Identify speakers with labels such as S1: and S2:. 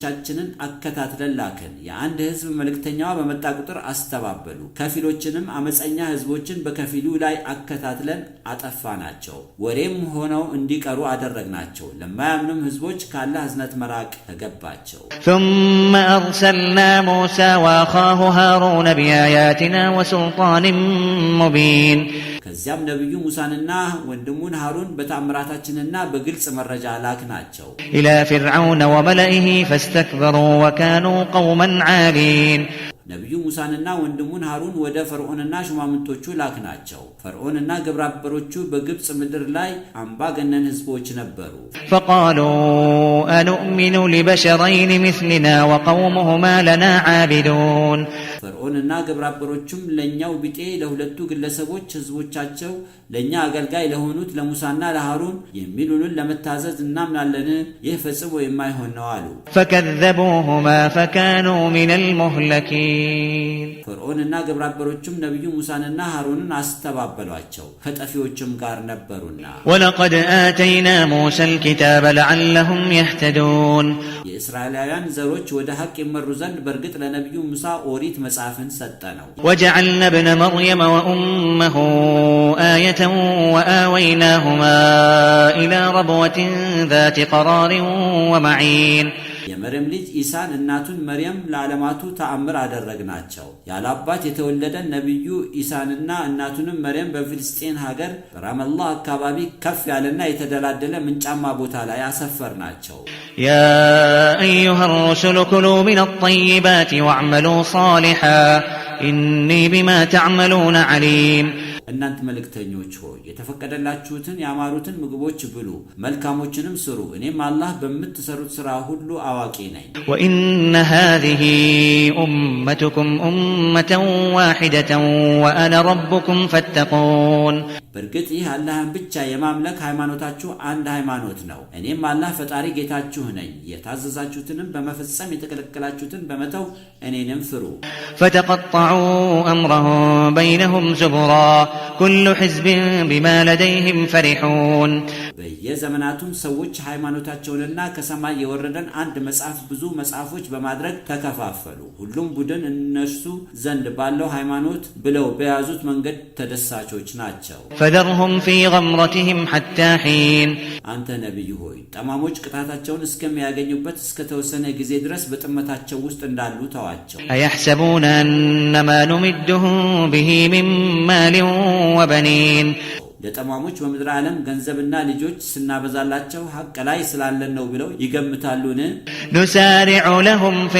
S1: ቻችንን አከታትለን ላከን የአንድ ህዝብ መልእክተኛዋ በመጣ ቁጥር አስተባበሉ ከፊሎችንም አመፀኛ ህዝቦችን በከፊሉ ላይ አከታትለን አጠፋናቸው ወሬም ሆነው እንዲቀሩ አደረግናቸው ለማያምኑም ህዝቦች ካላህ ህዝነት መራቅ ተገባቸው
S2: ثم أرسلنا موسى وأخاه هارون بآياتنا وسلطان مبين
S1: ከዚያም ነብዩ ሙሳንና ወንድሙን ሃሩን በታምራታችንና በግልጽ መረጃ ላክናቸው
S2: إلى فرعون وملئه فاستكبروا وكانوا قوما عالين
S1: ነብዩ ሙሳንና ወንድሙን ሃሩን ወደ ፈርዖንና ሹማምንቶቹ ላክናቸው ፈርዖንና ግብረአበሮቹ በግብጽ ምድር ላይ አምባገነን ህዝቦች ነበሩ
S2: فقالوا أنؤمن لبشرين مثلنا وقومهما لنا عابدون
S1: ፈርዖንና ግብረአበሮቹም ለኛው ቢጤ ለሁለቱ ግለሰቦች ህዝቦቻቸው ለኛ አገልጋይ ለሆኑት ለሙሳና ለሃሩን የሚሉንን ለመታዘዝ እናምናለን ይህ ፈጽሞ የማይሆን ነው አሉ
S2: فكذبوهما فكانوا من المهلكين
S1: ፈርዖንና ግብረአበሮቹም ነብዩ ሙሳንና ሃሩንን አስተባበሏቸው ከጠፊዎችም ጋር ነበሩና
S2: ولقد آتينا موسى الكتاب لعلهم يهتدون
S1: የእስራኤላውያን ዘሮች ወደ ሐቅ ይመሩ ዘንድ በርግጥ ለነብዩ ሙሳ ኦሪት መጽሐፍን ሰጠነው
S2: وجعلنا ابن مريم وأمه آية وآويناهما إلى ربوة ذات قرار ومعين
S1: የመርየም ልጅ ኢሳን እናቱን መርየም ለዓለማቱ ተአምር አደረግናቸው ያላባት የተወለደ ነብዩ ኢሳንና እናቱንም መርየም በፍልስጤን ሀገር በራመላህ አካባቢ ከፍ ያለና የተደላደለ ምንጫማ ቦታ ላይ አሰፈርናቸው
S2: يا أيها الرسل كلوا من الطيبات واعملوا صالحا إني بما تعملون عليم
S1: እናንተ መልእክተኞች ሆይ የተፈቀደላችሁትን ያማሩትን ምግቦች ብሉ መልካሞችንም ስሩ እኔም አላህ በመትሰሩት ሥራ ሁሉ አዋቂ ነኝ
S2: وإن هذه أمتكم أمة واحدة وأنا ربكم فاتقون
S1: በርግጥ ይህ አላህን ብቻ የማምለክ ሃይማኖታችሁ አንድ ሃይማኖት ነው እኔም አላህ ፈጣሪ ጌታችሁ ነኝ የታዘዛችሁትንም በመፈጸም የተከለከላችሁትን በመተው እኔንም ፍሩ
S2: فتقطعوا أمرهم بينهم زبرا كل حزب بما لديهم فرحون
S1: በየዘመናቱም ሰዎች ሃይማኖታቸውንና ከሰማይ የወረደን አንድ መጽሐፍ ብዙ መጽሐፎች በማድረግ ተከፋፈሉ ሁሉም ቡድን እነሱ ዘንድ ባለው ሃይማኖት ብለው በያዙት መንገድ ተደሳቾች ናቸው
S2: فذرهم في غمرتهم حتى حين
S1: አንተ ነብይ ሆይ ጠማሞች ቅጣታቸውን እስከሚያገኙበት እስከ ተወሰነ ጊዜ ድረስ በጥመታቸው ውስጥ እንዳሉ ተዋቸው
S2: أيحسبون أنما نمدهم به من مال وبنين
S1: ለጠማሞች በምድር ዓለም ገንዘብና ልጆች ስናበዛላቸው ሐቅ ላይ ስላለን ነው ብለው ይገምታሉን
S2: نسارع لهم في